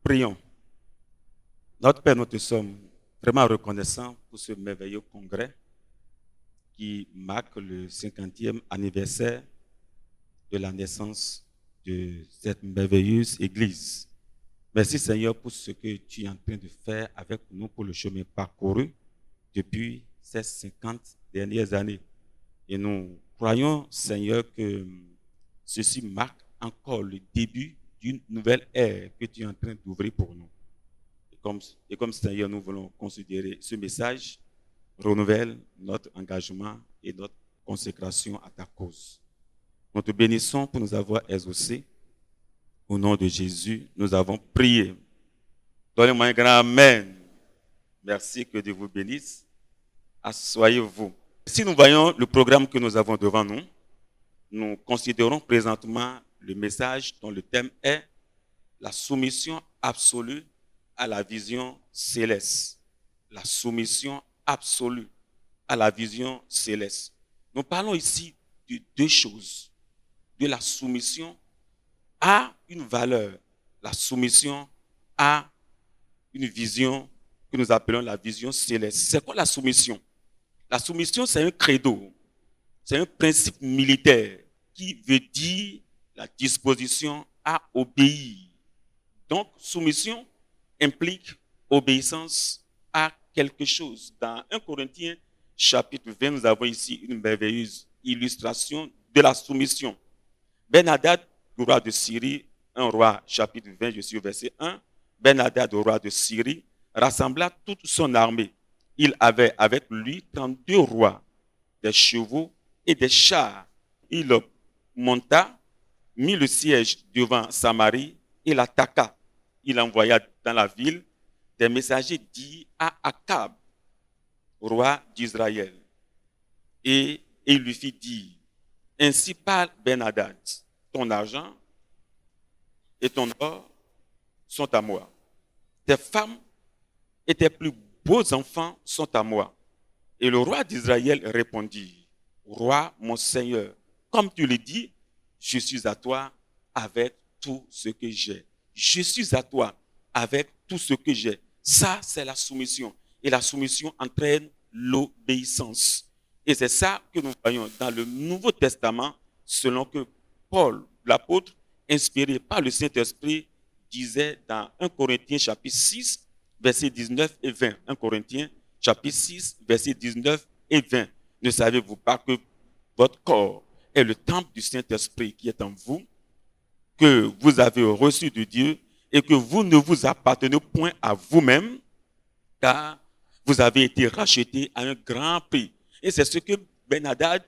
Prions. Notre Père, nous te sommes vraiment reconnaissants pour ce merveilleux congrès qui marque le 50e anniversaire de la naissance de cette merveilleuse Église. Merci Seigneur pour ce que tu es en train de faire avec nous pour le chemin parcouru depuis ces 50 dernières années. Et nous croyons Seigneur que ceci marque encore le début d'une nouvelle ère que tu es en train d'ouvrir pour nous. Et comme Seigneur, nous voulons considérer ce message, renouvelle notre engagement et notre consécration à ta cause. Nous te bénissons pour nous avoir exaucés. Au nom de Jésus, nous avons prié. Donnez-moi un grand Amen. Merci, que Dieu vous bénisse. Asseyez-vous. Si nous voyons le programme que nous avons devant nous, nous considérons présentement le message dont le thème est la soumission absolue à la vision céleste. La soumission absolue à la vision céleste. Nous parlons ici de deux choses. De la soumission à une valeur. La soumission à une vision que nous appelons la vision céleste. C'est quoi la soumission? La soumission, c'est un credo. C'est un principe militaire qui veut dire la disposition à obéir. Donc, soumission implique obéissance à quelque chose. Dans 1 Corinthiens chapitre 20, nous avons ici une merveilleuse illustration de la soumission. Ben-Hadad, le roi de Syrie, 1 roi chapitre 20, je suis au verset 1. Ben-Hadad, le roi de Syrie, rassembla toute son armée. Il avait avec lui 32 rois, des chevaux et des chars. Il monta, mit le siège devant Samarie et l'attaqua. Il envoya dans la ville des messagers dits à Akab, roi d'Israël. Et il lui fit dire, ainsi parle Ben-Hadad, ton argent et ton or sont à moi. Tes femmes et tes plus beaux enfants sont à moi. Et le roi d'Israël répondit, roi, mon Seigneur, comme tu le dis, je suis à toi avec tout ce que j'ai. Je suis à toi avec tout ce que j'ai. Ça, c'est la soumission. Et la soumission entraîne l'obéissance. Et c'est ça que nous voyons dans le Nouveau Testament, selon que Paul, l'apôtre, inspiré par le Saint-Esprit, disait dans 1 Corinthiens chapitre 6, versets 19 et 20. 1 Corinthiens chapitre 6, versets 19 et 20. Ne savez-vous pas que votre corps est le temple du Saint-Esprit qui est en vous, que vous avez reçu de Dieu et que vous ne vous appartenez point à vous-même, car vous avez été rachetés à un grand prix. Et c'est ce que Ben-Hadad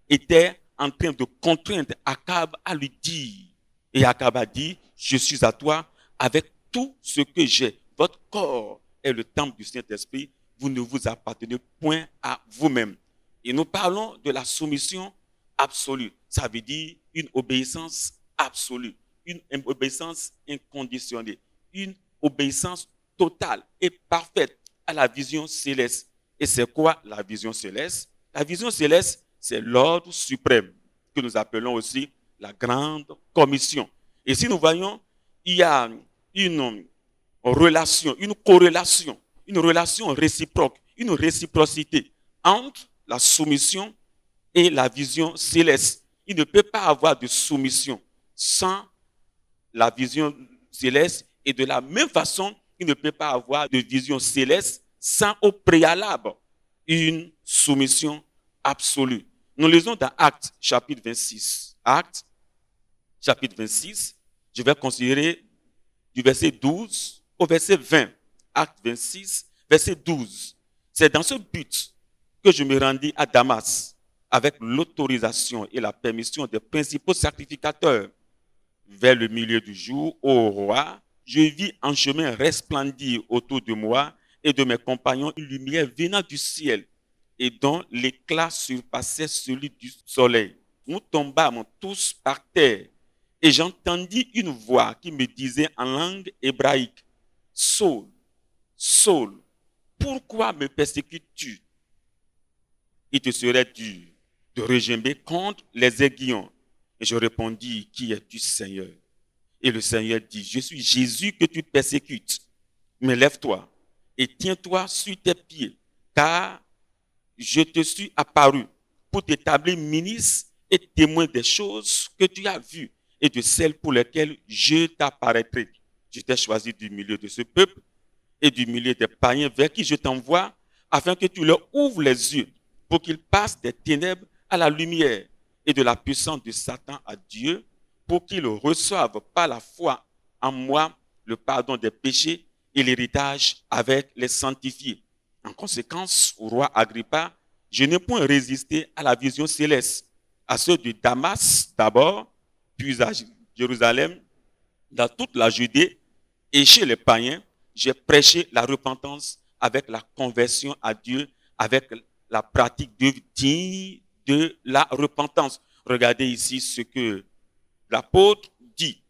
était en train de contraindre Akab à lui dire. Et Akab a dit, je suis à toi avec tout ce que j'ai. Votre corps est le temple du Saint-Esprit. Vous ne vous appartenez point à vous-même. Et nous parlons de la soumission absolue. Ça veut dire une obéissance absolue, une obéissance inconditionnée, une obéissance totale et parfaite à la vision céleste. Et c'est quoi la vision céleste? La vision céleste, c'est l'ordre suprême que nous appelons aussi la grande commission. Et si nous voyons, il y a une relation, une corrélation, une relation réciproque, une réciprocité entre la soumission et la vision céleste. Il ne peut pas avoir de soumission sans la vision céleste et de la même façon, il ne peut pas avoir de vision céleste sans au préalable une soumission absolue. Nous lisons dans Actes chapitre 26. Actes chapitre 26, je vais considérer du verset 12 au verset 20. Actes 26, verset 12. C'est dans ce but que je me rendis à Damas avec l'autorisation et la permission des principaux sacrificateurs. Vers le milieu du jour, ô roi, je vis en chemin resplendir autour de moi et de mes compagnons une lumière venant du ciel et dont l'éclat surpassait celui du soleil. Nous tombâmes tous par terre et j'entendis une voix qui me disait en langue hébraïque, Saul, Saul, pourquoi me persécutes-tu? Il te serait dur de regimber contre les aiguillons. Et je répondis, qui es-tu, Seigneur? Et le Seigneur dit, je suis Jésus que tu persécutes. Mais lève-toi et tiens-toi sur tes pieds, car je te suis apparu pour t'établir ministre et témoin des choses que tu as vues et de celles pour lesquelles je t'apparaîtrai. Je t'ai choisi du milieu de ce peuple et du milieu des païens vers qui je t'envoie, afin que tu leur ouvres les yeux pour qu'ils passent des ténèbres à la lumière et de la puissance de Satan à Dieu, pour qu'ils reçoivent par la foi en moi le pardon des péchés et l'héritage avec les sanctifiés. En conséquence, au roi Agrippa, je n'ai point résisté à la vision céleste, à ceux de Damas d'abord, puis à Jérusalem, dans toute la Judée et chez les païens, j'ai prêché la repentance avec la conversion à Dieu, avec la pratique digne de la repentance. Regardez ici ce que l'apôtre dit.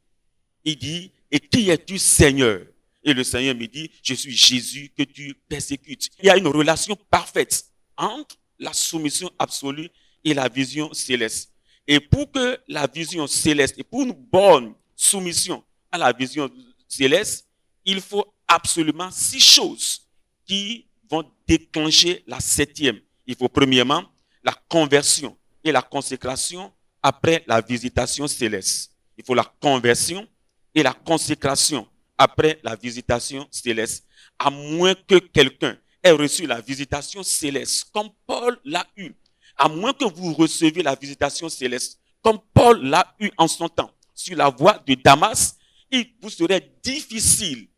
Il dit, et qui es-tu, Seigneur? Et le Seigneur me dit, je suis Jésus que tu persécutes. Il y a une relation parfaite entre la soumission absolue et la vision céleste. Et pour que la vision céleste, et pour une bonne soumission à la vision céleste, il faut absolument 6 choses qui vont déclencher la 7e. Il faut premièrement la conversion et la consécration après la visitation céleste. Il faut la conversion et la consécration après la visitation céleste. À moins que quelqu'un ait reçu la visitation céleste, comme Paul l'a eu, à moins que vous receviez la visitation céleste, comme Paul l'a eu en son temps, sur la voie de Damas, il vous serait difficile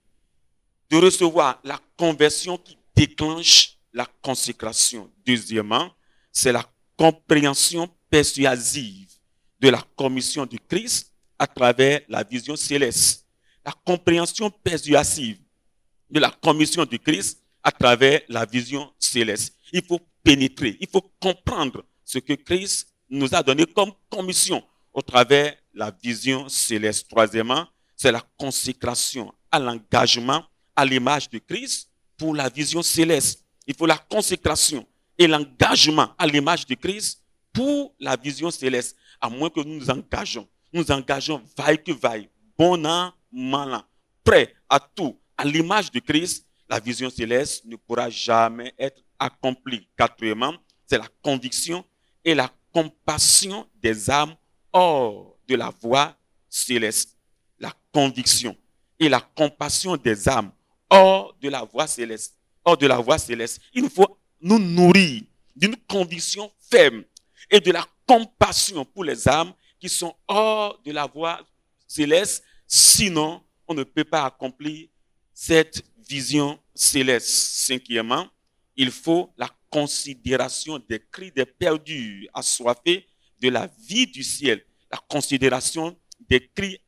de recevoir la conversion qui déclenche la consécration. Deuxièmement, c'est la compréhension persuasive de la commission du Christ à travers la vision céleste. La compréhension persuasive de la commission du Christ à travers la vision céleste. Il faut pénétrer, il faut comprendre ce que Christ nous a donné comme commission au travers la vision céleste. Troisièmement, c'est la consécration à l'engagement à l'image de Christ pour la vision céleste. Il faut la consécration et l'engagement à l'image de Christ pour la vision céleste. À moins que nous nous engageons vaille que vaille, bon an, mal an, prêt à tout, à l'image de Christ, la vision céleste ne pourra jamais être accomplie. Quatrièmement, c'est la conviction et la compassion des âmes hors de la voie céleste. La conviction et la compassion des âmes hors de la voie céleste. Hors de la voie céleste. Il faut nous nourrir d'une conviction ferme et de la compassion pour les âmes qui sont hors de la voie céleste. Sinon, on ne peut pas accomplir cette vision céleste. Cinquièmement, il faut la considération des cris des perdus assoiffés de la vie du ciel. La considération des cris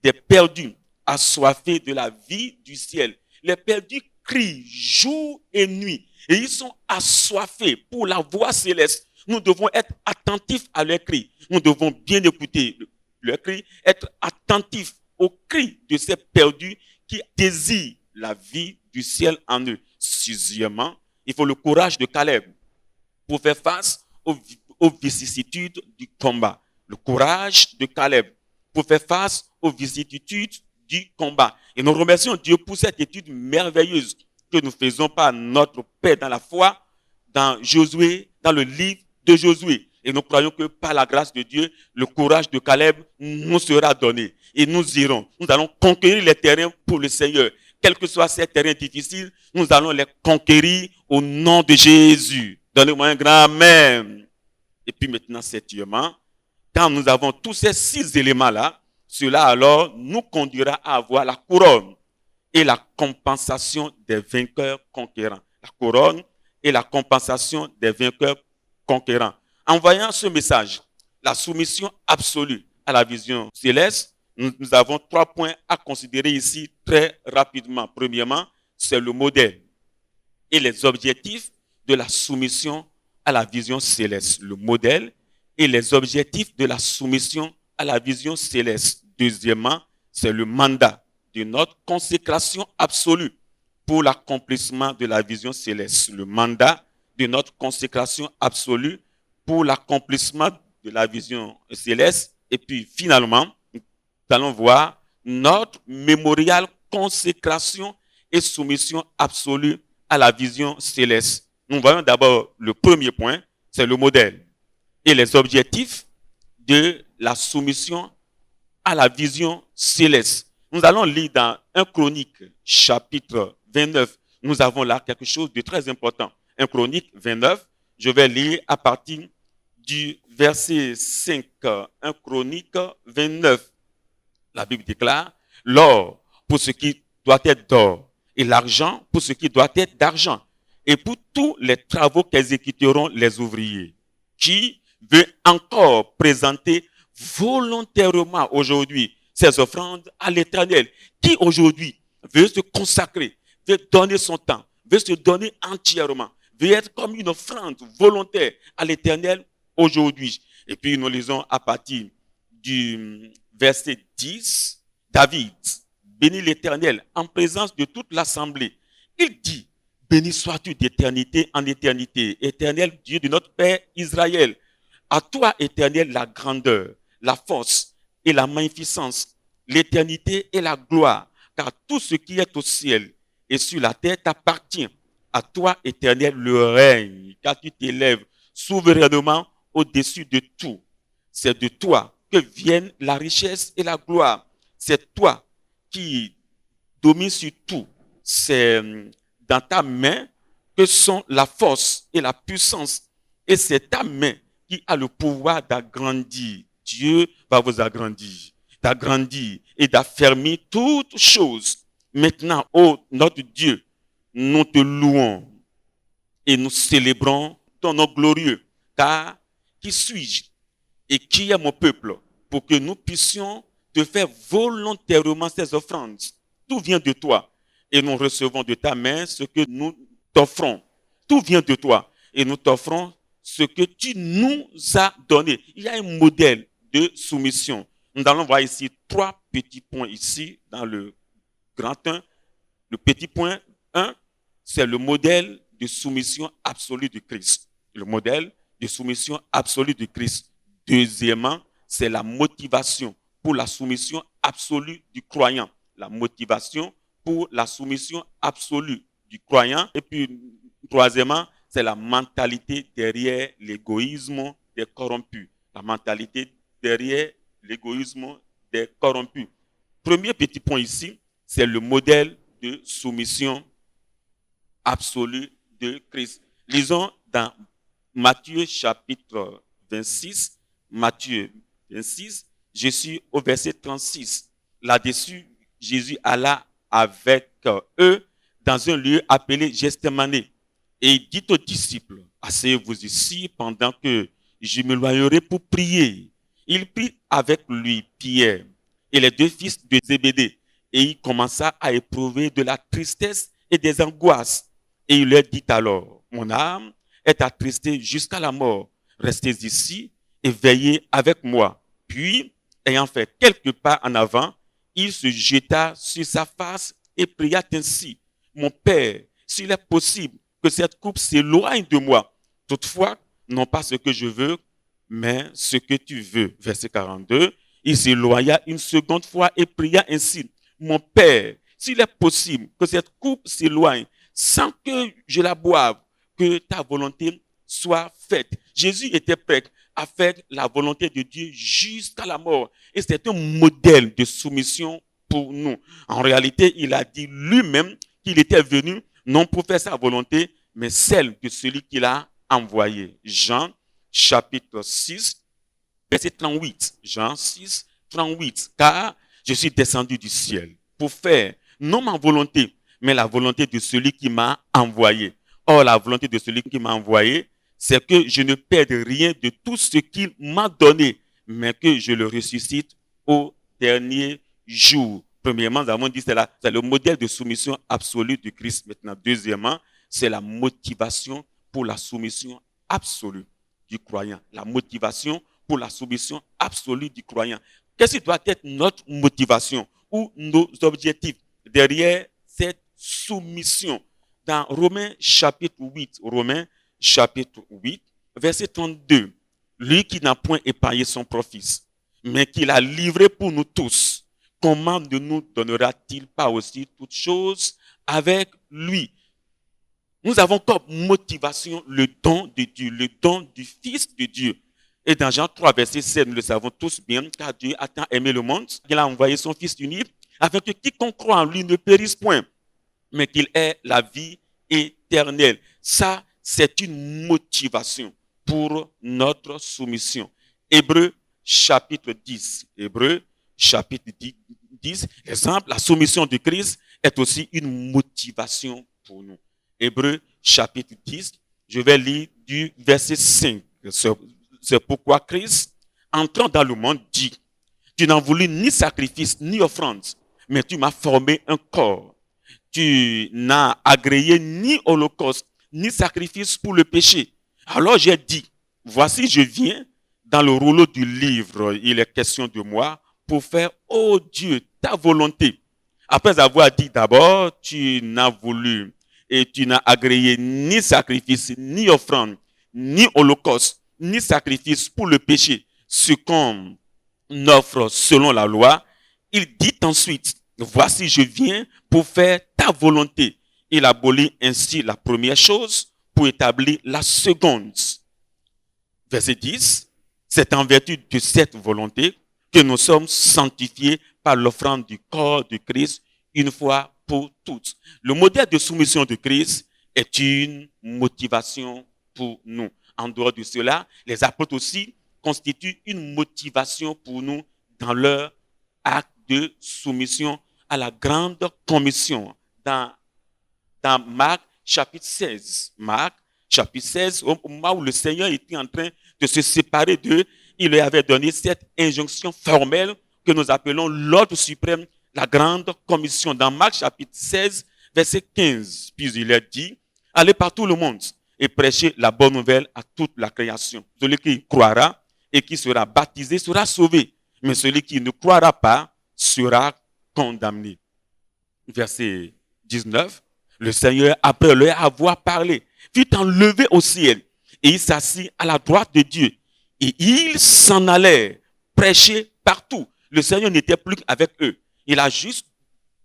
des perdus assoiffés de la vie du ciel. Les perdus crient jour et nuit et ils sont assoiffés pour la voie céleste. Nous devons être attentifs à leurs cris. Nous devons bien écouter leurs cris, être attentifs aux cris de ces perdus qui désirent la vie du ciel en eux. Sixièmement, il faut le courage de Caleb pour faire face aux vicissitudes du combat. Le courage de Caleb pour faire face aux vicissitudes du combat. Et nous remercions Dieu pour cette étude merveilleuse que nous faisons par notre Père dans la foi, dans Josué, dans le livre de Josué. Et nous croyons que par la grâce de Dieu, le courage de Caleb nous sera donné. Et nous irons. Nous allons conquérir les terrains pour le Seigneur. Quels que soient ces terrains difficiles, nous allons les conquérir au nom de Jésus. Donnez-moi un grand amen. Et puis maintenant, septièmement, quand nous avons tous ces 6 éléments-là, cela alors nous conduira à avoir la couronne et la compensation des vainqueurs conquérants. La couronne et la compensation des vainqueurs conquérants. En voyant ce message, la soumission absolue à la vision céleste, nous avons 3 points à considérer ici très rapidement. Premièrement, c'est le modèle et les objectifs de la soumission à la vision céleste. Le modèle et les objectifs de la soumission à la vision céleste. Deuxièmement, c'est le mandat de notre consécration absolue pour l'accomplissement de la vision céleste. Le mandat de notre consécration absolue pour l'accomplissement de la vision céleste. Et puis finalement, nous allons voir notre mémorial, consécration et soumission absolue à la vision céleste. Nous voyons d'abord le premier point, c'est le modèle et les objectifs de la soumission à la vision céleste. Nous allons lire dans 1 Chronique, chapitre 29. Nous avons là quelque chose de très important. 1 Chronique 29, je vais lire à partir du verset 5. 1 Chronique 29. La Bible déclare, l'or pour ce qui doit être d'or et l'argent pour ce qui doit être d'argent et pour tous les travaux qu'exécuteront les ouvriers. Qui veut encore présenter volontairement aujourd'hui ses offrandes à l'Éternel? Qui aujourd'hui veut se consacrer, veut donner son temps, veut se donner entièrement, veut être comme une offrande volontaire à l'Éternel aujourd'hui? Et puis nous lisons à partir du verset 10, David bénit l'Éternel en présence de toute l'assemblée. Il dit, béni sois-tu d'éternité en éternité, Éternel Dieu de notre Père Israël. À toi, Éternel, la grandeur, la force et la magnificence, l'éternité et la gloire, car tout ce qui est au ciel et sur la terre t'appartient. À toi, Éternel, le règne, car tu t'élèves souverainement au-dessus de tout. C'est de toi que viennent la richesse et la gloire. C'est toi qui domines sur tout. C'est dans ta main que sont la force et la puissance. Et c'est ta main qui a le pouvoir d'agrandir. Dieu va vous agrandir, d'agrandir et d'affermir toutes choses. Maintenant, ô notre Dieu, nous te louons et nous célébrons ton nom glorieux. Car qui suis-je et qui est mon peuple pour que nous puissions te faire volontairement ces offrandes? Tout vient de toi et nous recevons de ta main ce que nous t'offrons. Tout vient de toi et nous t'offrons ce que tu nous as donné. Il y a un modèle de soumission. Nous allons voir ici 3 petits points ici dans le grand 1. Le petit point 1, c'est le modèle de soumission absolue de Christ. Le modèle de soumission absolue de Christ. Deuxièmement, c'est la motivation pour la soumission absolue du croyant. La motivation pour la soumission absolue du croyant. Et puis, troisièmement, c'est la mentalité derrière l'égoïsme des corrompus. La mentalité derrière l'égoïsme des corrompus. Premier petit point ici, c'est le modèle de soumission absolue de Christ. Lisons dans Matthieu chapitre 26, Matthieu 26, je suis au verset 36. Là-dessus, Jésus alla avec eux dans un lieu appelé Gethsémani. Et il dit aux disciples, asseyez-vous ici pendant que je m'éloignerai pour prier. Il prit avec lui Pierre et les 2 fils de Zébédée. Et il commença à éprouver de la tristesse et des angoisses. Et il leur dit alors, mon âme est attristée jusqu'à la mort. Restez ici et veillez avec moi. Puis, ayant fait quelques pas en avant, il se jeta sur sa face et pria ainsi, mon Père, s'il est possible que cette coupe s'éloigne de moi. Toutefois, non pas ce que je veux, mais ce que tu veux. Verset 42, il s'éloigna une seconde fois et pria ainsi, mon Père, s'il est possible que cette coupe s'éloigne sans que je la boive, que ta volonté soit faite. Jésus était prêt à faire la volonté de Dieu jusqu'à la mort. Et c'est un modèle de soumission pour nous. En réalité, il a dit lui-même qu'il était venu non pour faire sa volonté, mais celle de celui qu'il a envoyé. Jean, chapitre 6, verset 38. Jean 6, 38. Car je suis descendu du ciel pour faire non ma volonté, mais la volonté de celui qui m'a envoyé. Or, la volonté de celui qui m'a envoyé, c'est que je ne perde rien de tout ce qu'il m'a donné, mais que je le ressuscite au dernier jour. Premièrement, nous avons dit que c'est le modèle de soumission absolue de Christ. Maintenant, deuxièmement, c'est la motivation pour la soumission absolue du croyant. La motivation pour la soumission absolue du croyant. Qu'est-ce qui doit être notre motivation ou nos objectifs derrière cette soumission? Dans Romains chapitre 8, verset 32, lui qui n'a point épargné son propre fils, mais qui l'a livré pour nous tous, comment ne nous donnera-t-il pas aussi toutes choses avec lui? Nous avons comme motivation le don de Dieu, le don du Fils de Dieu. Et dans Jean 3, verset 7, nous le savons tous bien, car Dieu a tant aimé le monde, qu'il a envoyé son Fils unique, afin que quiconque croit en lui ne périsse point, mais qu'il ait la vie éternelle. Ça, c'est une motivation pour notre soumission. Hébreux chapitre 10. Hébreux chapitre 10. Exemple, la soumission de Christ est aussi une motivation pour nous. Hébreux chapitre 10, je vais lire du verset 5. C'est pourquoi Christ, entrant dans le monde, dit, tu n'as voulu ni sacrifice ni offrande, mais tu m'as formé un corps. Tu n'as agréé ni holocauste, ni sacrifice pour le péché. Alors j'ai dit, voici je viens, dans le rouleau du livre, il est question de moi, pour faire, ô Dieu, ta volonté. Après avoir dit d'abord, tu n'as voulu et tu n'as agréé ni sacrifice, ni offrande, ni holocauste, ni sacrifice pour le péché, ce qu'on offre selon la loi. Il dit ensuite, voici je viens pour faire ta volonté. Il abolit ainsi la première chose pour établir la seconde. Verset 10, c'est en vertu de cette volonté que nous sommes sanctifiés par l'offrande du corps de Christ une fois pour toutes. Le modèle de soumission de Christ est une motivation pour nous. En dehors de cela, les apôtres aussi constituent une motivation pour nous dans leur acte de soumission à la grande commission. Dans Marc chapitre 16, Marc chapitre 16, au moment où le Seigneur était en train de se séparer d'eux, il leur avait donné cette injonction formelle que nous appelons l'ordre suprême, la grande commission. Dans Marc chapitre 16, verset 15, puis il leur dit, allez par tout le monde et prêchez la bonne nouvelle à toute la création. Celui qui croira et qui sera baptisé sera sauvé, mais celui qui ne croira pas sera condamné. Verset 19, le Seigneur, après leur avoir parlé, fut enlevé au ciel et il s'assit à la droite de Dieu. Et ils s'en allaient prêcher partout. Le Seigneur n'était plus avec eux. Il a juste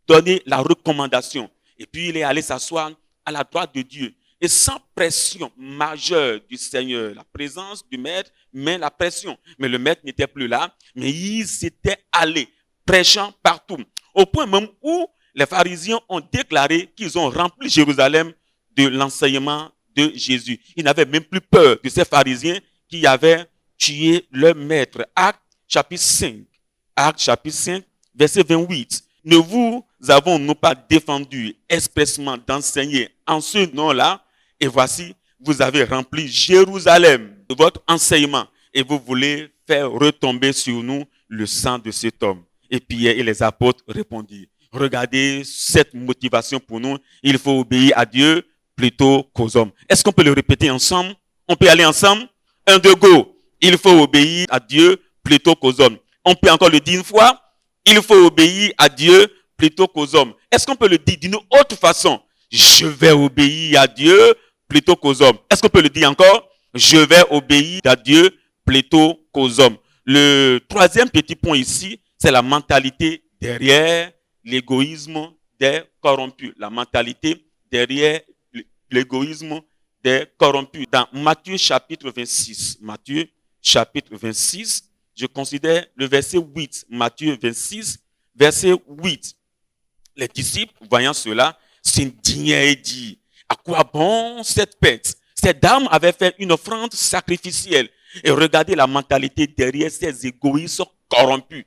donné la recommandation. Et puis il est allé s'asseoir à la droite de Dieu. Et sans pression majeure du Seigneur, la présence du Maître, mais la pression. Mais le Maître n'était plus là, mais ils s'étaient allés, prêchant partout. Au point même où les pharisiens ont déclaré qu'ils ont rempli Jérusalem de l'enseignement de Jésus. Ils n'avaient même plus peur de ces pharisiens qui avaient tué leur Maître. Actes chapitre 5. Actes chapitre 5, verset 28. Ne vous avons-nous pas défendu expressement d'enseigner en ce nom-là? Et voici, vous avez rempli Jérusalem de votre enseignement et vous voulez faire retomber sur nous le sang de cet homme. Et Pierre et les apôtres répondirent, regardez cette motivation pour nous, il faut obéir à Dieu plutôt qu'aux hommes. Est-ce qu'on peut le répéter ensemble? On peut aller ensemble? 1, 2, go. Il faut obéir à Dieu plutôt qu'aux hommes. On peut encore le dire une fois? Il faut obéir à Dieu plutôt qu'aux hommes. Est-ce qu'on peut le dire d'une autre façon? Je vais obéir à Dieu plutôt qu'aux hommes. Est-ce qu'on peut le dire encore? Je vais obéir à Dieu plutôt qu'aux hommes. Le troisième petit point ici, c'est la mentalité derrière l'égoïsme des corrompus. La mentalité derrière l'égoïsme des corrompus. Dans Matthieu chapitre 26, Matthieu chapitre 26, je considère le verset 8, Matthieu 26, verset 8. Les disciples, voyant cela, s'indignaient et dirent, à quoi bon cette pète? Ces dames avaient fait une offrande sacrificielle. Et regardez la mentalité derrière ces égoïstes corrompus.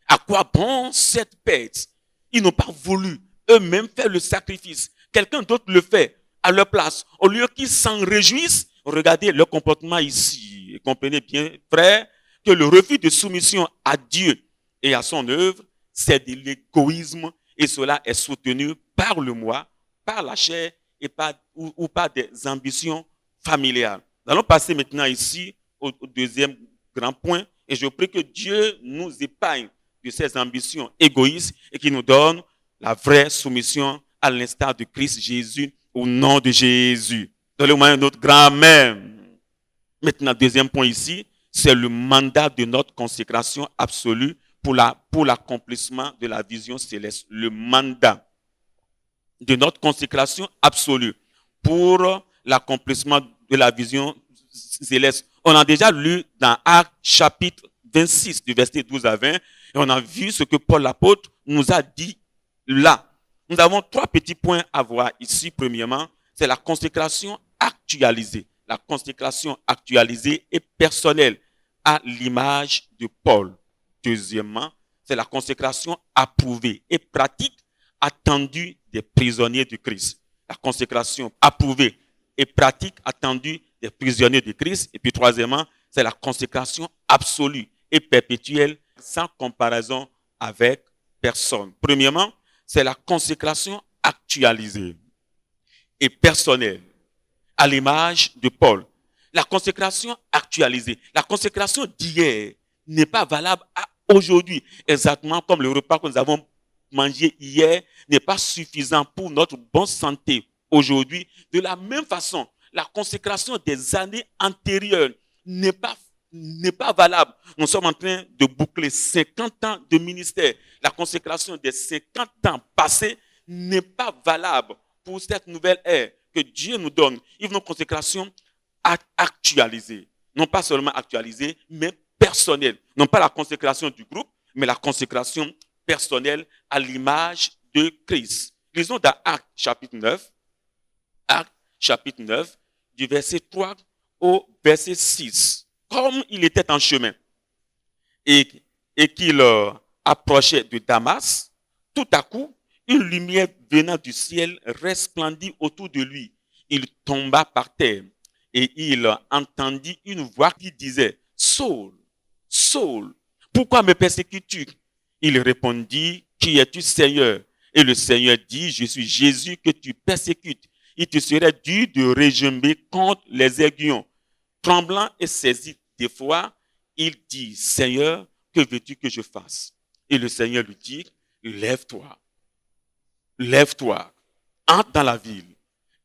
À quoi bon cette pète? Ils n'ont pas voulu eux-mêmes faire le sacrifice. Quelqu'un d'autre le fait à leur place. Au lieu qu'ils s'en réjouissent, regardez leur comportement ici. Et comprenez bien, frère, que le refus de soumission à Dieu et à son œuvre, c'est de l'égoïsme et cela est soutenu par le moi, par la chair et ou par des ambitions familiales. Nous allons passer maintenant ici au deuxième grand point et je prie que Dieu nous épargne de ces ambitions égoïstes et qu'il nous donne la vraie soumission à l'instar de Christ Jésus au nom de Jésus. Donnez-moi un autre grand amen. Maintenant, deuxième point ici, c'est le mandat de notre consécration absolue pour l'accomplissement de la vision céleste, le mandat de notre consécration absolue pour l'accomplissement de la vision céleste. On a déjà lu dans Actes chapitre 26, du verset 12 à 20, et on a vu ce que Paul l'apôtre nous a dit là. Nous avons 3 petits points à voir ici. Premièrement, c'est la consécration actualisée. La consécration actualisée et personnelle à l'image de Paul. Deuxièmement, c'est la consécration approuvée et pratique attendue des prisonniers de Christ. La consécration approuvée et pratique attendue des prisonniers de Christ. Et puis troisièmement, c'est la consécration absolue et perpétuelle sans comparaison avec personne. Premièrement, c'est la consécration actualisée et personnelle à l'image de Paul. La consécration actualisée, la consécration d'hier n'est pas valable à aujourd'hui. Exactement comme le repas que nous avons mangé hier n'est pas suffisant pour notre bonne santé aujourd'hui. De la même façon, la consécration des années antérieures n'est pas valable. Nous sommes en train de boucler 50 ans de ministère. La consécration des 50 ans passés n'est pas valable pour cette nouvelle ère que Dieu nous donne. Il veut une consécration actualisée. Non pas seulement actualisée, mais personnelle. Non pas la consécration du groupe, mais la consécration personnelle à l'image de Christ. Lisons dans Actes chapitre 9. Actes chapitre 9, du verset 3 au verset 6. Comme il était en chemin et qu'il approchait de Damas, tout à coup, une lumière venant du ciel resplendit autour de lui. Il tomba par terre et il entendit une voix qui disait, « Saul, Saul, pourquoi me persécutes-tu » Il répondit, « Qui es-tu, Seigneur ?» Et le Seigneur dit, « Je suis Jésus que tu persécutes. Il te serait dû de régimer contre les aiguillons. » Tremblant et saisi d'effroi, il dit, « Seigneur, que veux-tu que je fasse ?» Et le Seigneur lui dit, « Lève-toi, lève-toi, entre dans la ville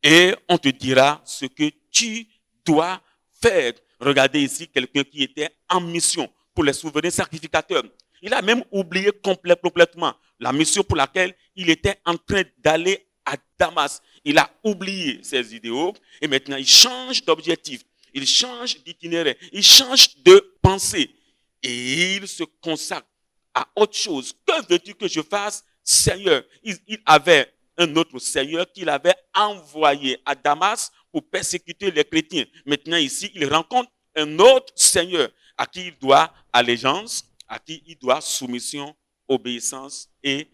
et on te dira ce que tu dois faire. » Regardez ici quelqu'un qui était en mission pour les souverains sacrificateurs. Il a même oublié complètement la mission pour laquelle il était en train d'aller à Damas. Il a oublié ses idéaux et maintenant il change d'objectif, il change d'itinéraire, il change de pensée et il se consacre à autre chose. Que veux-tu que je fasse, Seigneur? Il avait un autre Seigneur qu'il avait envoyé à Damas pour persécuter les chrétiens. Maintenant ici, il rencontre un autre Seigneur à qui il doit allégeance, à qui il doit soumission, obéissance et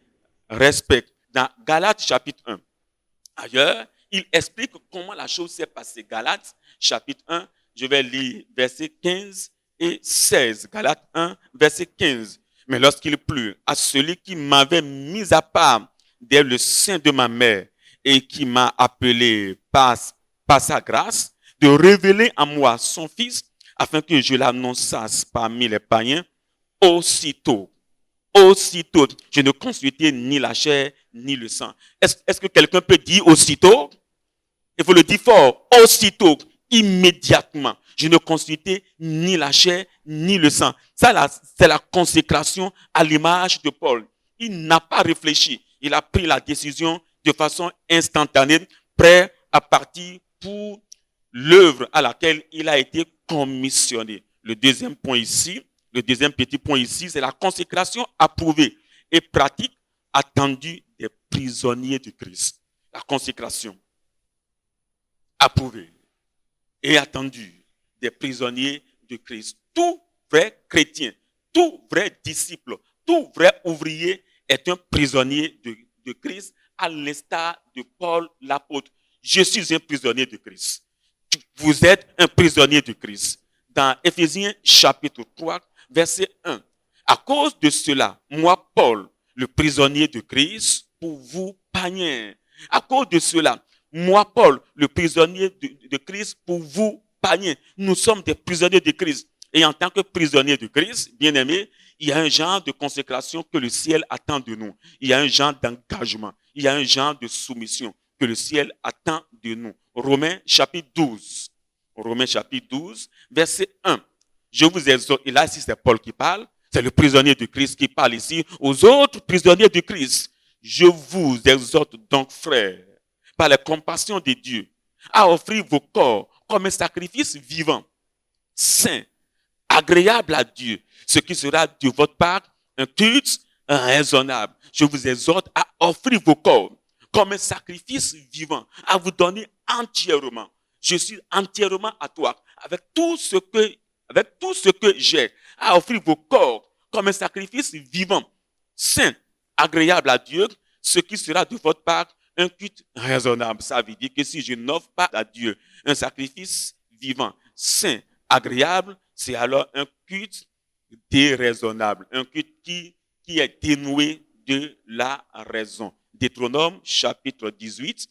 respect. Dans Galates chapitre 1. Ailleurs, il explique comment la chose s'est passée. Galates chapitre 1, je vais lire versets 15 et 16. Galates 1, verset 15. Mais lorsqu'il plut à celui qui m'avait mis à part dès le sein de ma mère et qui m'a appelé par sa grâce, de révéler à moi son Fils, afin que je l'annonçasse parmi les païens, aussitôt, je ne consultais ni la chair ni le sang. Est-ce que quelqu'un peut dire aussitôt? Il faut le dire fort. Aussitôt, immédiatement. Je ne consultais ni la chair ni le sang. Ça, c'est la consécration à l'image de Paul. Il n'a pas réfléchi. Il a pris la décision de façon instantanée, prêt à partir pour l'œuvre à laquelle il a été commissionné. Le deuxième point ici, le deuxième petit point ici, c'est la consécration approuvée et pratique attendue des prisonniers de Christ. La consécration approuvée et attendue des prisonniers de Christ. Tout vrai chrétien, tout vrai disciple, tout vrai ouvrier est un prisonnier de Christ, à l'instar de Paul l'apôtre. Je suis un prisonnier de Christ. Vous êtes un prisonnier de Christ. Dans Éphésiens chapitre 3, verset 1. À cause de cela, moi, Paul, le prisonnier de Christ, pour vous, païens. À cause de cela, moi, Paul, le prisonnier de Christ, pour vous, païens. Nous sommes des prisonniers de Christ. Et en tant que prisonniers de Christ, bien aimés, il y a un genre de consécration que le ciel attend de nous. Il y a un genre d'engagement. Il y a un genre de soumission que le ciel attend de nous. Romains chapitre 12. Romains chapitre 12, verset 1. Je vous exhorte, et là, si c'est Paul qui parle, C'est le prisonnier de Christ qui parle ici aux autres prisonniers de Christ. Je vous exhorte donc, frères, par la compassion de Dieu, à offrir vos corps comme un sacrifice vivant, saint, agréable à Dieu, ce qui sera de votre part un culte raisonnable. Je vous exhorte à offrir vos corps comme un sacrifice vivant, à vous donner entièrement. Je suis entièrement à toi, avec tout ce que j'ai, à offrir vos corps comme un sacrifice vivant, saint, agréable à Dieu, ce qui sera de votre part un culte raisonnable. Ça veut dire que si je n'offre pas à Dieu un sacrifice vivant, saint, agréable, c'est alors un culte déraisonnable, un culte qui est dénoué de la raison. Deutéronome chapitre 18,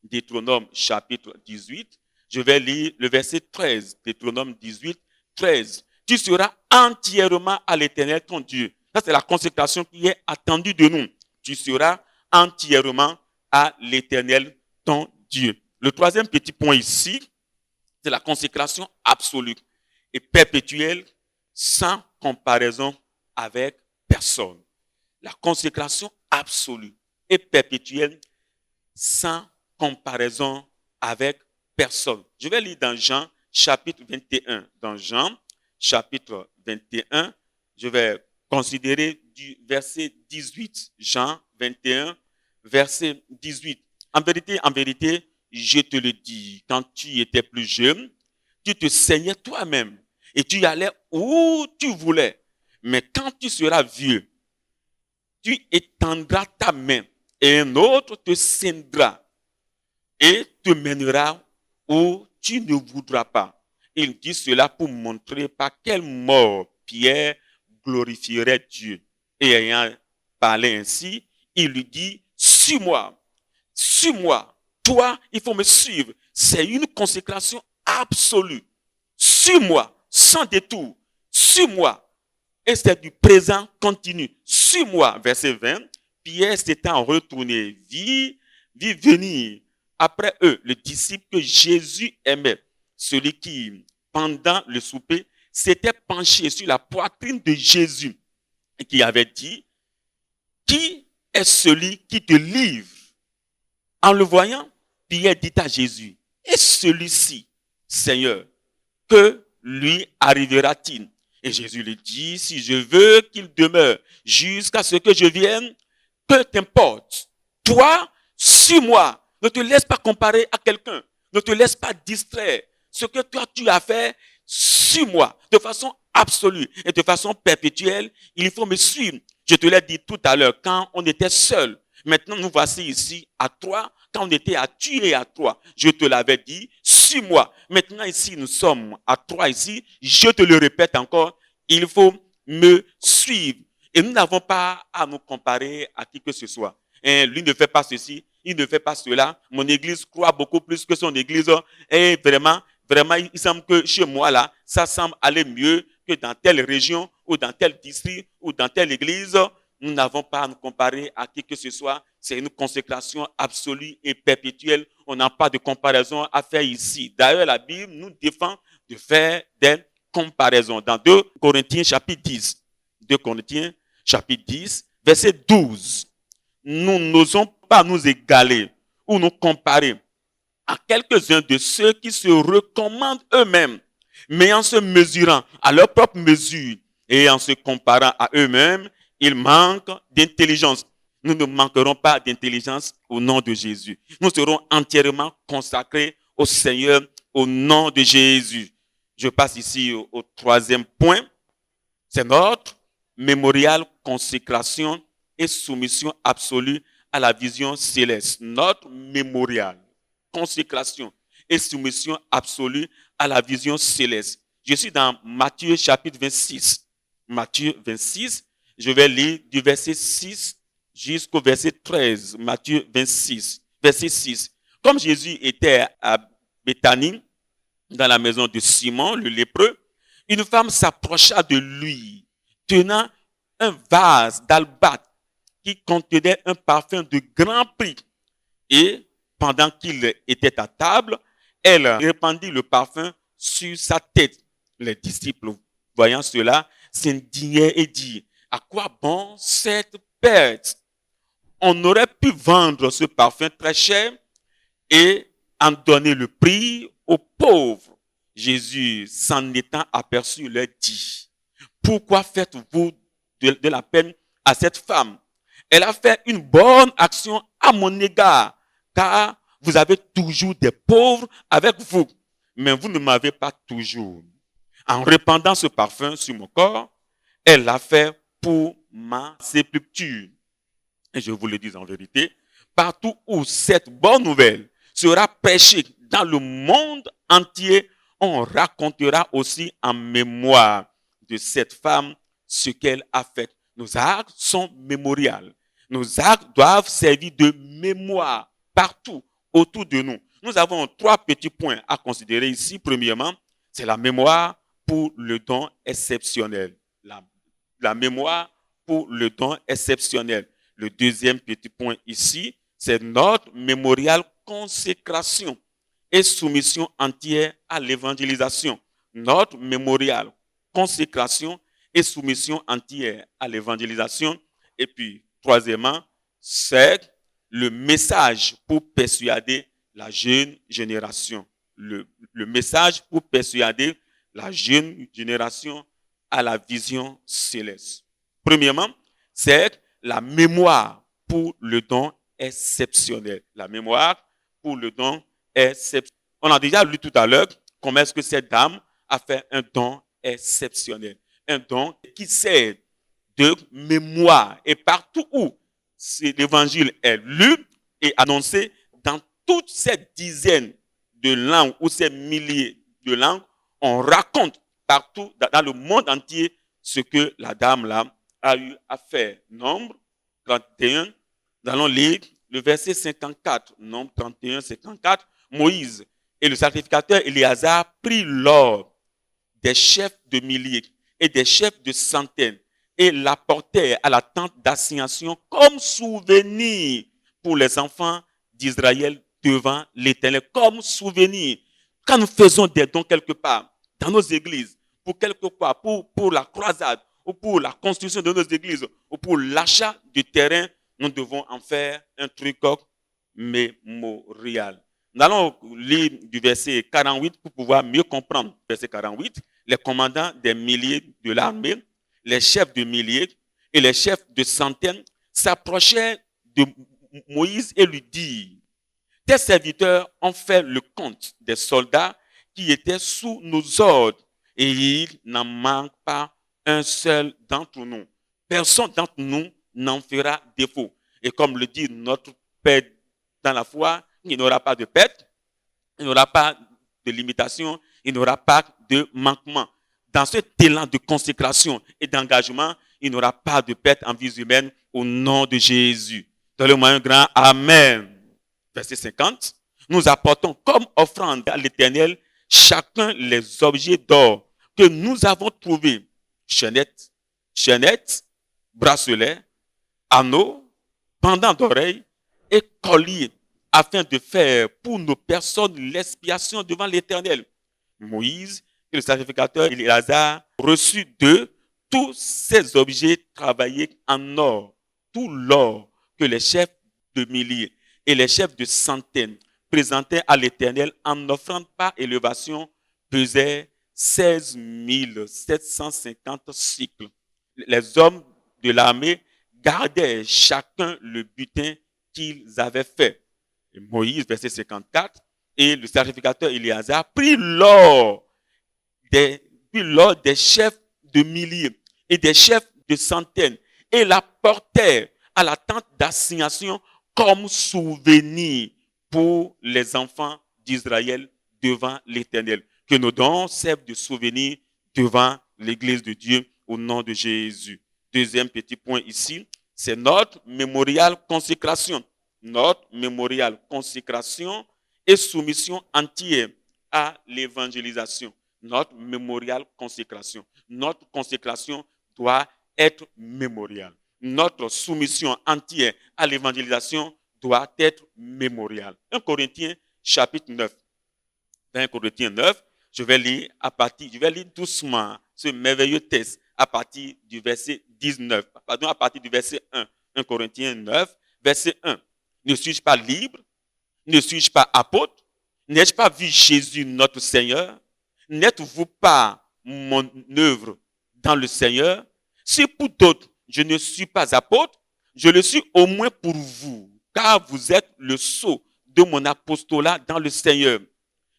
Deutéronome chapitre 18, je vais lire le verset 13, Deutéronome 18, 13. Tu seras entièrement à l'Éternel ton Dieu. Ça, c'est la consécration qui est attendue de nous. Tu seras entièrement à l'Éternel ton Dieu. Le troisième petit point ici, c'est la consécration absolue et perpétuelle sans comparaison avec personne. La consécration absolue et perpétuelle sans comparaison avec personne. Je vais lire dans Jean chapitre 21. Dans Jean chapitre 21, je vais considérer du verset 18. Jean 21, verset 18. En vérité, je te le dis, quand tu étais plus jeune, tu te saignais toi-même et tu allais où tu voulais. Mais quand tu seras vieux, tu étendras ta main et un autre te cindra et te mènera où tu ne voudras pas. Il dit cela pour montrer par quelle mort Pierre glorifierait Dieu. Et ayant parlé ainsi, il lui dit, suis-moi, toi, il faut me suivre. C'est une consécration absolue. Suis-moi, sans détour, suis-moi. Et c'est du présent continu. Suis-moi, verset 20. Pierre s'étant retourné, vit venir après eux le disciple que Jésus aimait, celui qui, pendant le souper, s'était penché sur la poitrine de Jésus et qui avait dit, qui est celui qui te livre? En le voyant, Pierre dit à Jésus, et celui-ci, Seigneur, que lui arrivera-t-il? Et Jésus lui dit, si je veux qu'il demeure jusqu'à ce que je vienne, peu t'importe. Toi, suis-moi. Ne te laisse pas comparer à quelqu'un. Ne te laisse pas distraire. Ce que toi tu as fait, suis-moi. De façon absolue et de façon perpétuelle, il faut me suivre. Je te l'ai dit tout à l'heure, quand on était seul. Maintenant, nous voici ici à trois, quand on était à tuer à trois. Je te l'avais dit, suis-moi. Maintenant, ici, nous sommes à trois ici. Je te le répète encore, il faut me suivre. Et nous n'avons pas à nous comparer à qui que ce soit. Et lui ne fait pas ceci, il ne fait pas cela. Mon église croit beaucoup plus que son église. Et vraiment, il semble que chez moi, là, ça semble aller mieux que dans telle région ou dans tel district ou dans telle église. Nous n'avons pas à nous comparer à qui que ce soit. C'est une consécration absolue et perpétuelle. On n'a pas de comparaison à faire ici. D'ailleurs, la Bible nous défend de faire des comparaisons. Dans 2 Corinthiens chapitre 10, 2 Corinthiens chapitre 10, verset 12. Nous n'osons pas nous égaler ou nous comparer à quelques-uns de ceux qui se recommandent eux-mêmes, mais en se mesurant à leur propre mesure et en se comparant à eux-mêmes, ils manquent d'intelligence. Nous ne manquerons pas d'intelligence au nom de Jésus. Nous serons entièrement consacrés au Seigneur au nom de Jésus. Je passe ici au troisième point. C'est notre mémorial, consécration et soumission absolue à la vision céleste. Notre mémorial, consécration et soumission absolue à la vision céleste. Je suis dans Matthieu chapitre 26. Matthieu 26, je vais lire du verset 6 jusqu'au verset 13. Matthieu 26, verset 6. Comme Jésus était à Béthanie, dans la maison de Simon, le lépreux, une femme s'approcha de lui, tenant un vase d'albâtre qui contenait un parfum de grand prix. Et pendant qu'il était à table, elle répandit le parfum sur sa tête. Les disciples, voyant cela, s'indignait et dit, à quoi bon cette perte? On aurait pu vendre ce parfum très cher et en donner le prix aux pauvres. Jésus, s'en étant aperçu, leur dit, pourquoi faites-vous de la peine à cette femme? Elle a fait une bonne action à mon égard, car vous avez toujours des pauvres avec vous, mais vous ne m'avez pas toujours. En répandant ce parfum sur mon corps, elle l'a fait pour ma sépulture. Et je vous le dis en vérité, partout où cette bonne nouvelle sera prêchée dans le monde entier, on racontera aussi en mémoire de cette femme ce qu'elle a fait. Nos actes sont mémorials. Nos actes doivent servir de mémoire partout autour de nous. Nous avons 3 petits points à considérer ici. Premièrement, c'est la mémoire pour le don exceptionnel. La mémoire pour le don exceptionnel. Le deuxième petit point ici, c'est notre mémorial consécration et soumission entière à l'évangélisation. Notre mémorial consécration et soumission entière à l'évangélisation. Et puis, troisièmement, c'est le message pour persuader la jeune génération. Le message pour persuader la jeune génération à la vision céleste. Premièrement, c'est la mémoire pour le don exceptionnel. La mémoire pour le don exceptionnel. On a déjà lu tout à l'heure comment est-ce que cette dame a fait un don exceptionnel. Un don qui sert de mémoire. Et partout où l'évangile est lu et annoncé, dans toutes ces dizaines de langues ou ces milliers de langues, on raconte partout dans le monde entier ce que la dame là a eu à faire. Nombre 31, nous allons lire le verset 54. Nombre 31, 54. Moïse et le sacrificateur Éléazar prirent l'or des chefs de milliers et des chefs de centaines et l'apportèrent à la tente d'assignation comme souvenir pour les enfants d'Israël devant l'Éternel. Comme souvenir. Quand nous faisons des dons quelque part, dans nos églises, pour quelque quoi, pour la croisade, ou pour la construction de nos églises, ou pour l'achat du terrain, nous devons en faire un truc mémorial. Nous allons lire du verset 48 pour pouvoir mieux comprendre. Verset 48, les commandants des milliers de l'armée, les chefs de milliers et les chefs de centaines s'approchèrent de Moïse et lui dirent, tes serviteurs ont fait le compte des soldats qui étaient sous nos ordres et il n'en manque pas un seul d'entre nous. Personne d'entre nous n'en fera défaut. Et comme le dit notre Père dans la foi, il n'y aura pas de perte, il n'y aura pas de limitation, il n'y aura pas de manquement. Dans cet élan de consécration et d'engagement, il n'y aura pas de perte en vie humaine au nom de Jésus. Donnez-moi un grand Amen. Verset 50. Nous apportons comme offrande à l'Éternel chacun les objets d'or que nous avons trouvés. Chaînettes, bracelets, anneaux, pendants d'oreilles et colliers, afin de faire pour nos personnes l'expiation devant l'Éternel. Moïse et le sacrificateur Éléazar reçut d'eux tous ces objets travaillés en or, tout l'or que les chefs de milliers et les chefs de centaines présentaient à l'Éternel en offrande par élévation pesait 16 750 cycles. Les hommes de l'armée gardaient chacun le butin qu'ils avaient fait. Et Moïse, verset 54, et le sacrificateur Éléazar prit l'or des chefs de milliers et des chefs de centaines et l'apportèrent à la tente d'assignation comme souvenir pour les enfants d'Israël devant l'Éternel. Que nos dons servent de souvenir devant l'Église de Dieu au nom de Jésus. Deuxième petit point ici, c'est notre mémorial consécration. Notre mémorial consécration et soumission entière à l'évangélisation. Notre mémorial consécration. Notre consécration doit être mémoriale. Notre soumission entière à l'évangélisation doit être mémoriale. 1 Corinthiens chapitre 9. 1 Corinthiens 9, je vais lire doucement ce merveilleux texte à partir du verset 19. Pardon, à partir du verset 1. 1 Corinthiens 9, verset 1. Ne suis-je pas libre? Ne suis-je pas apôtre? N'ai-je pas vu Jésus notre Seigneur? N'êtes-vous pas mon œuvre dans le Seigneur? Si pour d'autres, je ne suis pas apôtre, je le suis au moins pour vous, car vous êtes le sceau de mon apostolat dans le Seigneur.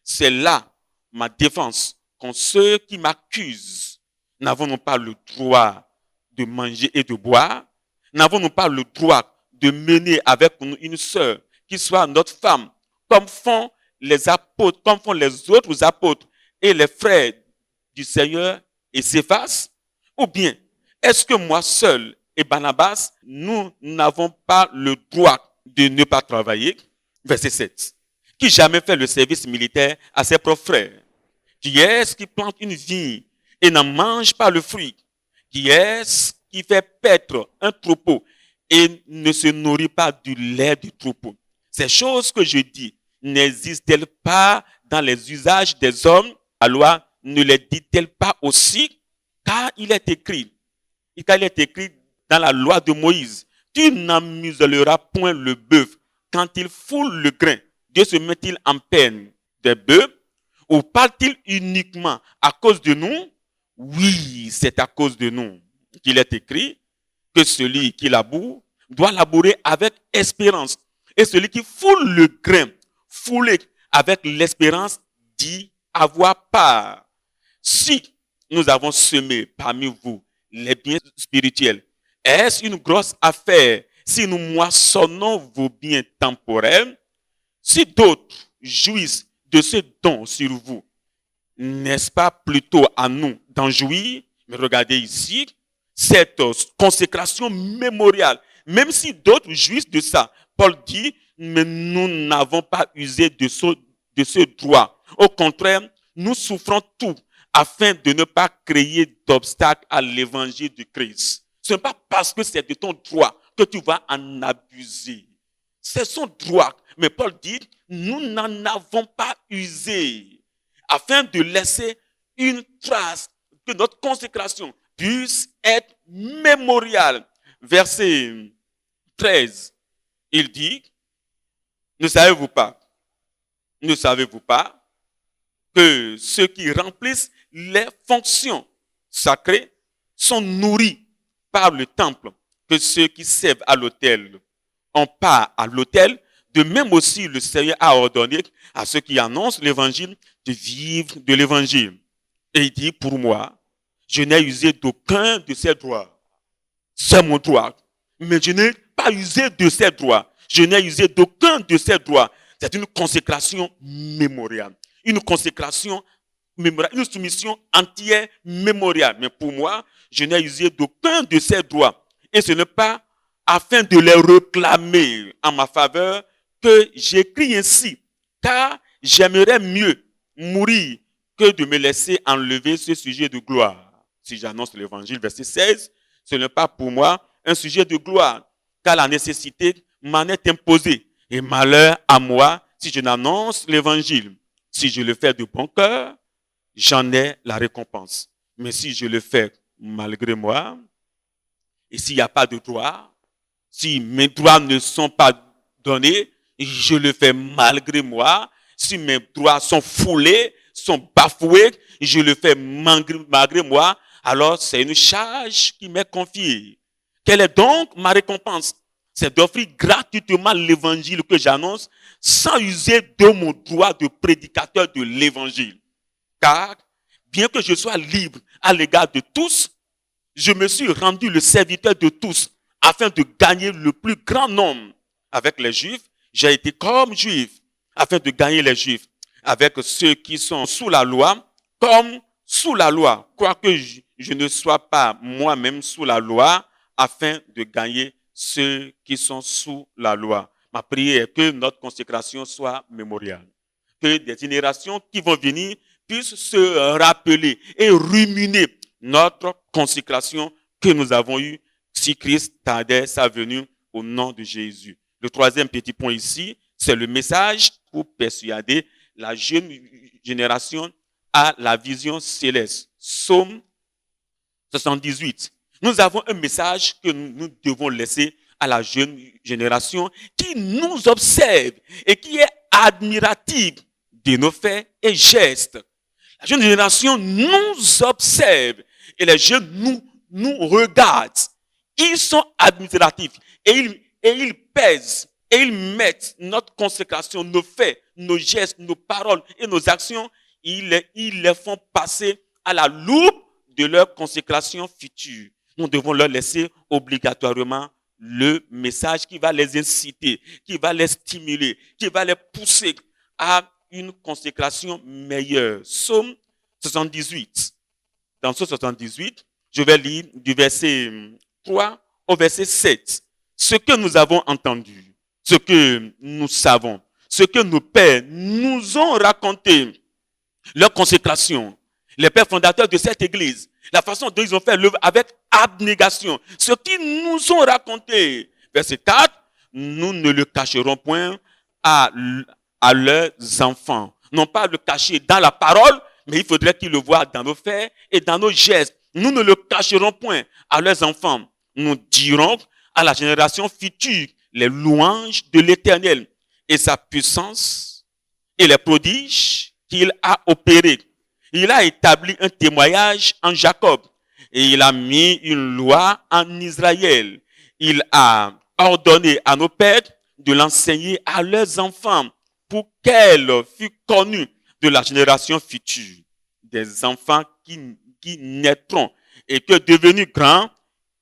C'est là ma défense contre ceux qui m'accusent. N'avons-nous pas le droit de manger et de boire? N'avons-nous pas le droit de mener avec nous une sœur qui soit notre femme, comme font les apôtres, comme font les autres apôtres et les frères du Seigneur et Céphas? Ou bien, est-ce que moi seul et Barnabas, nous n'avons pas le droit de ne pas travailler? Verset 7. Qui jamais fait le service militaire à ses propres frères? Qui est-ce qui plante une vigne et n'en mange pas le fruit? Qui est-ce qui fait paître un troupeau et ne se nourrit pas du lait du troupeau? Ces choses que je dis, n'existent-elles pas dans les usages des hommes? La loi ne les dit-elle pas aussi? Car il est écrit dans la loi de Moïse, tu n'amuseleras point le bœuf quand il foule le grain. Dieu se met-il en peine des bœufs? Ou parle-t-il uniquement à cause de nous? Oui, c'est à cause de nous qu'il est écrit que celui qui laboure doit labourer avec espérance. Et celui qui foule le grain, fouler avec l'espérance, dit avoir part. Si nous avons semé parmi vous les biens spirituels, est-ce une grosse affaire si nous moissonnons vos biens temporels? Si d'autres jouissent de ce don sur vous, n'est-ce pas plutôt à nous d'en jouir? Mais regardez ici, cette consécration mémoriale, même si d'autres jouissent de ça, Paul dit, mais nous n'avons pas usé de ce droit. Au contraire, nous souffrons tout afin de ne pas créer d'obstacles à l'évangile de Christ. Ce n'est pas parce que c'est de ton droit que tu vas en abuser. C'est son droit. Mais Paul dit, nous n'en avons pas usé afin de laisser une trace, que notre consécration puisse être mémoriale. Verset 13, il dit, ne savez-vous pas que ceux qui remplissent les fonctions sacrées sont nourris par le temple, que ceux qui servent à l'autel ont part à l'autel? De même aussi, le Seigneur a ordonné à ceux qui annoncent l'évangile de vivre de l'évangile. Et il dit, pour moi, je n'ai usé d'aucun de ces droits. C'est mon droit. Mais je n'ai pas usé de ces droits. Je n'ai usé d'aucun de ces droits. C'est une consécration mémoriale. Une consécration mémoriale. Une soumission entière mémoriale. Mais pour moi, je n'ai usé d'aucun de ces droits. Et ce n'est pas afin de les réclamer en ma faveur que j'écris ainsi. Car j'aimerais mieux mourir que de me laisser enlever ce sujet de gloire. Si j'annonce l'évangile, verset 16, ce n'est pas pour moi un sujet de gloire, car la nécessité m'en est imposée. Et malheur à moi si je n'annonce l'évangile. Si je le fais de bon cœur, j'en ai la récompense. Mais si je le fais malgré moi, et s'il n'y a pas de droit, si mes droits ne sont pas donnés, je le fais malgré moi. Si mes droits sont foulés, sont bafoués, je le fais malgré moi. Alors c'est une charge qui m'est confiée. Quelle est donc ma récompense? C'est d'offrir gratuitement l'évangile que j'annonce sans user de mon droit de prédicateur de l'évangile. Car bien que je sois libre à l'égard de tous, je me suis rendu le serviteur de tous afin de gagner le plus grand nombre. Avec les Juifs, j'ai été comme Juif afin de gagner les Juifs. Avec ceux qui sont sous la loi, comme sous la loi, quoique je ne sois pas moi-même sous la loi, afin de gagner ceux qui sont sous la loi. Ma prière est que notre consécration soit mémoriale. Que des générations qui vont venir puissent se rappeler et ruminer notre consécration que nous avons eue si Christ tardait sa venue au nom de Jésus. Le troisième petit point ici, c'est le message pour persuader la jeune génération à la vision céleste. Psaume 78. Nous avons un message que nous devons laisser à la jeune génération qui nous observe et qui est admirative de nos faits et gestes. La jeune génération nous observe et les jeunes nous regardent. Ils sont admiratifs et ils pèsent et ils mettent notre consécration, nos faits, nos gestes, nos paroles et nos actions, ils les font passer à la loupe de leur consécration future. Nous devons leur laisser obligatoirement le message qui va les inciter, qui va les stimuler, qui va les pousser à une consécration meilleure. Psaume 78. Dans ce 78, je vais lire du verset 3 au verset 7. Ce que nous avons entendu, ce que nous savons, ce que nos pères nous ont raconté, leur consécration, les pères fondateurs de cette église, la façon dont ils ont fait l'œuvre avec abnégation, ce qu'ils nous ont raconté. Verset 4, nous ne le cacherons point à leurs enfants. Non pas le cacher dans la parole, mais il faudrait qu'ils le voient dans nos faits et dans nos gestes. Nous ne le cacherons point à leurs enfants. Nous dirons à la génération future les louanges de l'Éternel et sa puissance et les prodiges qu'il a opérés. Il a établi un témoignage en Jacob et il a mis une loi en Israël. Il a ordonné à nos pères de l'enseigner à leurs enfants pour qu'elle fût connue de la génération future. Des enfants qui naîtront et que devenus grands,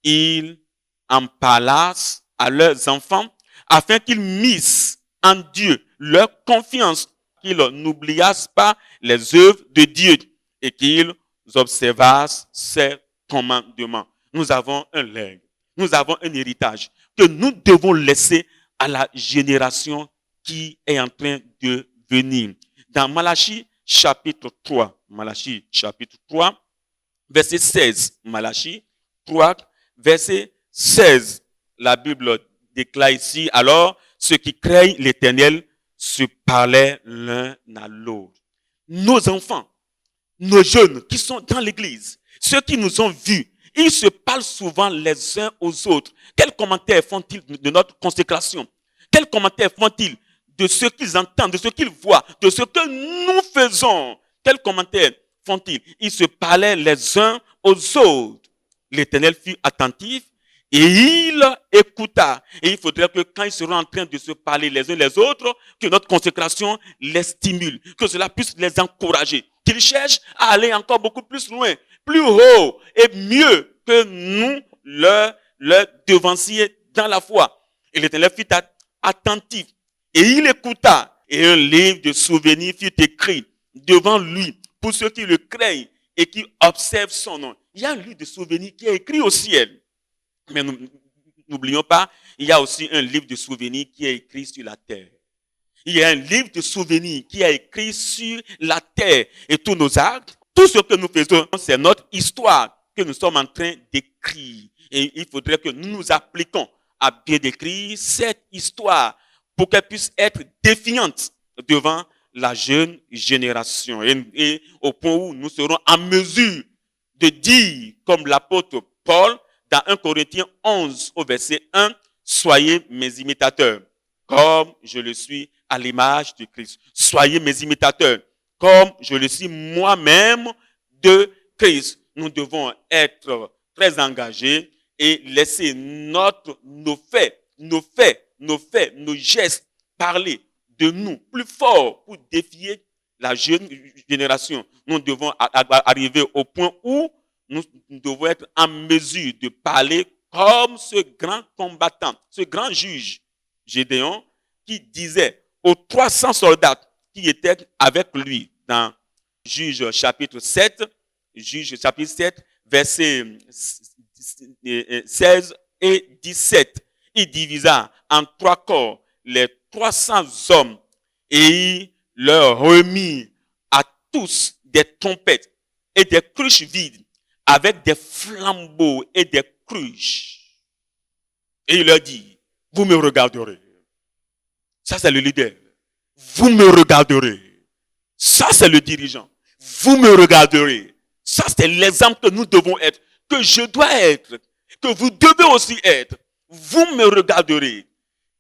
ils en parlassent à leurs enfants afin qu'ils missent en Dieu leur confiance, qu'ils n'oubliassent pas les œuvres de Dieu et qu'ils observassent ses commandements. Nous avons un legs, nous avons un héritage que nous devons laisser à la génération qui est en train de venir. Dans Malachie chapitre 3, verset 16, Malachie 3, verset 16, la Bible déclare ici, alors ceux qui craignent l'Éternel se parlaient l'un à l'autre. Nos enfants, nos jeunes qui sont dans l'église, ceux qui nous ont vus, ils se parlent souvent les uns aux autres. Quels commentaires font-ils de notre consécration? Quels commentaires font-ils de ce qu'ils entendent, de ce qu'ils voient, de ce que nous faisons? Quels commentaires font-ils? Ils se parlaient les uns aux autres. L'Éternel fut attentif et il écouta. Et il faudrait que quand ils seront en train de se parler les uns les autres, que notre consécration les stimule, que cela puisse les encourager, qu'ils cherchent à aller encore beaucoup plus loin, plus haut et mieux que nous leur devanciers dans la foi. Et l'Éternel fut attentif et il écouta. Et un livre de souvenirs fut écrit devant lui pour ceux qui le craignent et qui observent son nom. Il y a un livre de souvenirs qui est écrit au ciel. Mais n'oublions pas, il y a aussi un livre de souvenirs qui est écrit sur la terre. Il y a un livre de souvenirs qui est écrit sur la terre. Et tous nos actes, tout ce que nous faisons, c'est notre histoire que nous sommes en train d'écrire. Et il faudrait que nous nous appliquions à bien décrire cette histoire pour qu'elle puisse être défiante devant la jeune génération. Et au point où nous serons en mesure de dire, comme l'apôtre Paul, dans 1 Corinthiens 11 au verset 1, soyez mes imitateurs, comme je le suis à l'image de Christ. Soyez mes imitateurs, comme je le suis moi-même de Christ. Nous devons être très engagés et laisser nos gestes parler de nous plus fort pour défier la jeune génération. Nous devons arriver au point où nous devons être en mesure de parler comme ce grand combattant, ce grand juge, Gédéon, qui disait aux 300 soldats qui étaient avec lui dans Juge chapitre 7, versets 16 et 17. Il divisa en 3 corps les 300 hommes et il leur remit à tous des trompettes et des cruches vides avec des flambeaux et des cruches. Et il leur dit, vous me regarderez. Ça, c'est le leader. Vous me regarderez. Ça, c'est le dirigeant. Vous me regarderez. Ça, c'est l'exemple que nous devons être. que je dois être, que vous devez aussi être. Vous me regarderez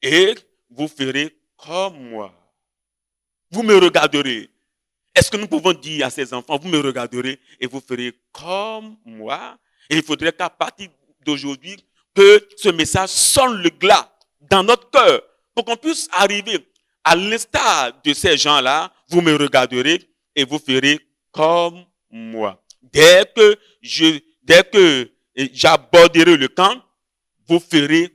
et vous ferez comme moi. Vous me regarderez. Est-ce que nous pouvons dire à ces enfants, vous me regarderez et vous ferez comme moi? Et il faudrait qu'à partir d'aujourd'hui, que ce message sonne le glas dans notre cœur pour qu'on puisse arriver à l'instar de ces gens-là. Vous me regarderez et vous ferez comme moi. Dès que j'aborderai le camp, vous ferez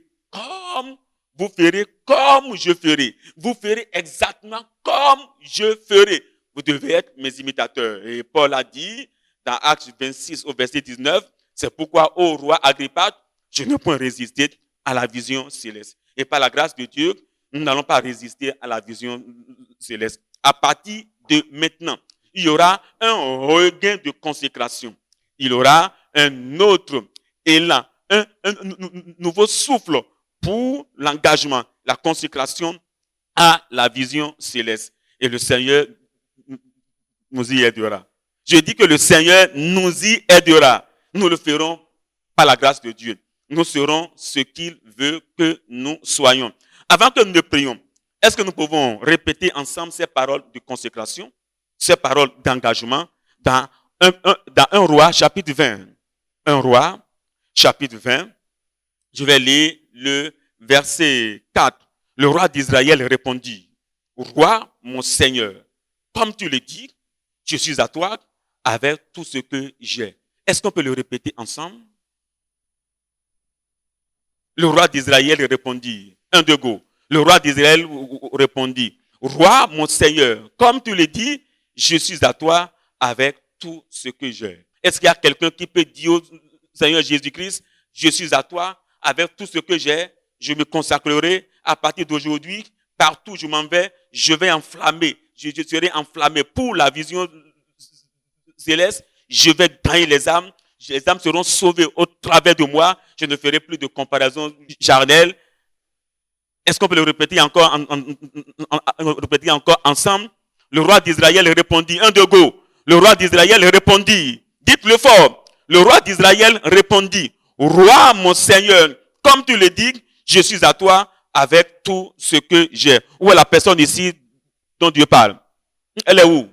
comme je ferai. Vous ferez exactement comme je ferai. Vous devez être mes imitateurs. Et Paul a dit dans Actes 26 au verset 19, c'est pourquoi, ô roi Agrippa, je ne peux résister à la vision céleste. Et par la grâce de Dieu, nous n'allons pas résister à la vision céleste. À partir de maintenant, il y aura un regain de consécration. Il y aura un autre élan, un nouveau souffle pour l'engagement, la consécration à la vision céleste. Et le Seigneur nous y aidera. Je dis que le Seigneur nous y aidera. Nous le ferons par la grâce de Dieu. Nous serons ce qu'il veut que nous soyons. Avant que nous ne prions, est-ce que nous pouvons répéter ensemble ces paroles de consécration, ces paroles d'engagement dans 1 Roi chapitre 20. 1 Roi chapitre 20. Je vais lire le verset 4. Le roi d'Israël répondit, Roi, mon Seigneur, comme tu le dis, je suis à toi avec tout ce que j'ai. Est-ce qu'on peut le répéter ensemble? Le roi d'Israël répondit, un de go. Le roi d'Israël répondit, Roi, mon Seigneur, comme tu le dis, je suis à toi avec tout ce que j'ai. Est-ce qu'il y a quelqu'un qui peut dire au Seigneur Jésus-Christ, je suis à toi avec tout ce que j'ai, je me consacrerai à partir d'aujourd'hui, partout où je m'en vais, je vais enflammer, je serai enflammé pour la vision céleste, je vais gagner les âmes seront sauvées au travers de moi, je ne ferai plus de comparaison charnelle. Est-ce qu'on peut le répéter encore, répéter encore ensemble? Le roi d'Israël répondit, un de go. Le roi d'Israël répondit, dites-le fort. Le roi d'Israël répondit, Roi mon Seigneur, comme tu le dis, je suis à toi avec tout ce que j'ai. Où est la personne ici dont Dieu parle? Elle est où?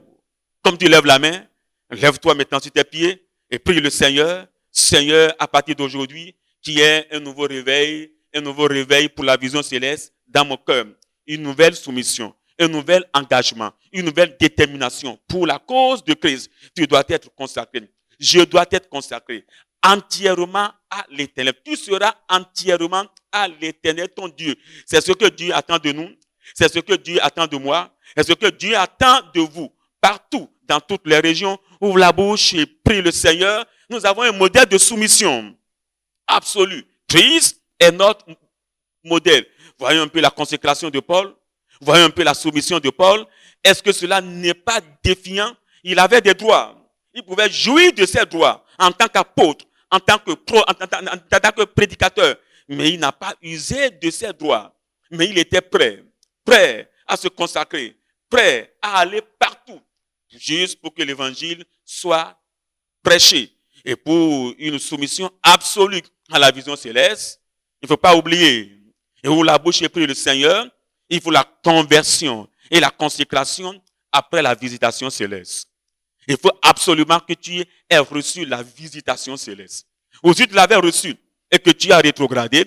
Comme tu lèves la main, lève-toi maintenant sur tes pieds et prie le Seigneur. Seigneur, à partir d'aujourd'hui, qu'il y ait un nouveau réveil pour la vision céleste dans mon cœur. Une nouvelle soumission, un nouvel engagement, une nouvelle détermination pour la cause de Christ. Tu dois être consacré. Je dois être consacré entièrement à l'Éternel. Tu seras entièrement à l'Éternel, ton Dieu. C'est ce que Dieu attend de nous. C'est ce que Dieu attend de moi. C'est ce que Dieu attend de vous. Partout, dans toutes les régions, ouvre la bouche et prie le Seigneur. Nous avons un modèle de soumission absolue. Christ est notre modèle. Voyons un peu la consécration de Paul. Voyons un peu la soumission de Paul. Est-ce que cela n'est pas défiant? Il avait des droits. Il pouvait jouir de ses droits en tant qu'apôtre, en tant que prédicateur. Mais il n'a pas usé de ses droits. Mais il était prêt à se consacrer, prêt à aller partout, juste pour que l'évangile soit prêché. Et pour une soumission absolue à la vision céleste, il ne faut pas oublier, et où la bouche est prise le Seigneur, il faut la conversion et la consécration après la visitation céleste. Il faut absolument que tu aies reçu la visitation céleste. Ou si tu l'avais reçu et que tu as rétrogradé,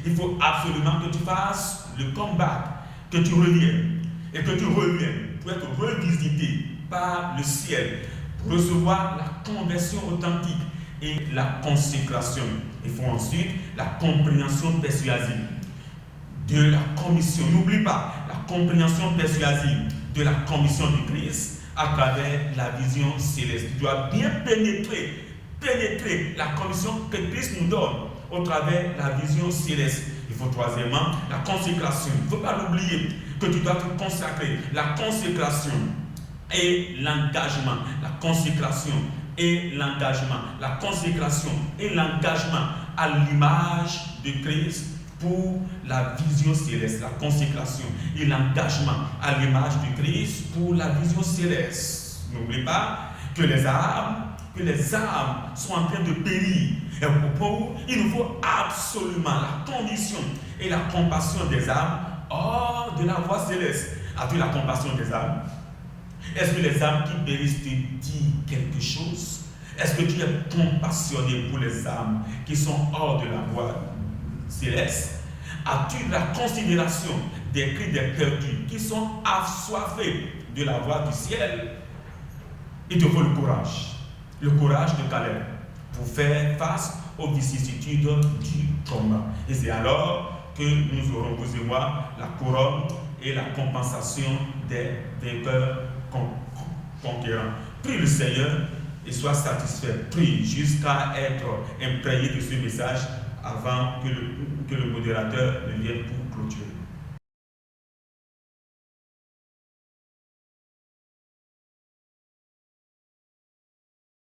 il faut absolument que tu fasses le combat, que tu reviennes et que tu reviennes pour être revisité par le ciel, pour recevoir la conversion authentique et la consécration. Il faut ensuite la compréhension persuasive de la commission. N'oublie pas la compréhension persuasive de la commission du Christ à travers la vision céleste. Tu dois bien pénétrer la commission que Christ nous donne au travers la vision céleste. Il faut troisièmement la consécration. Il ne faut pas l'oublier que tu dois te consacrer. La consécration et l'engagement. La consécration et l'engagement. La consécration et l'engagement à l'image de Christ pour la vision céleste. La consécration et l'engagement à l'image de Christ pour la vision céleste. N'oublie pas que les âmes que les âmes sont en train de périr. Et au point où il nous faut absolument la condition et la compassion des âmes hors de la voie céleste. As-tu la compassion des âmes? Est-ce que les âmes qui périssent te disent quelque chose? Est-ce que tu es compassionné pour les âmes qui sont hors de la voie céleste? As-tu la considération des cris des perdus qui sont assoiffés de la voie du ciel? Il te faut le courage de Caleb pour faire face aux vicissitudes du combat. Et c'est alors que nous aurons, vous et moi, la couronne et la compensation des vainqueurs conquérants. Prie le Seigneur et sois satisfait. Prie jusqu'à être imprégné de ce message avant que le modérateur ne vienne pour clôturer.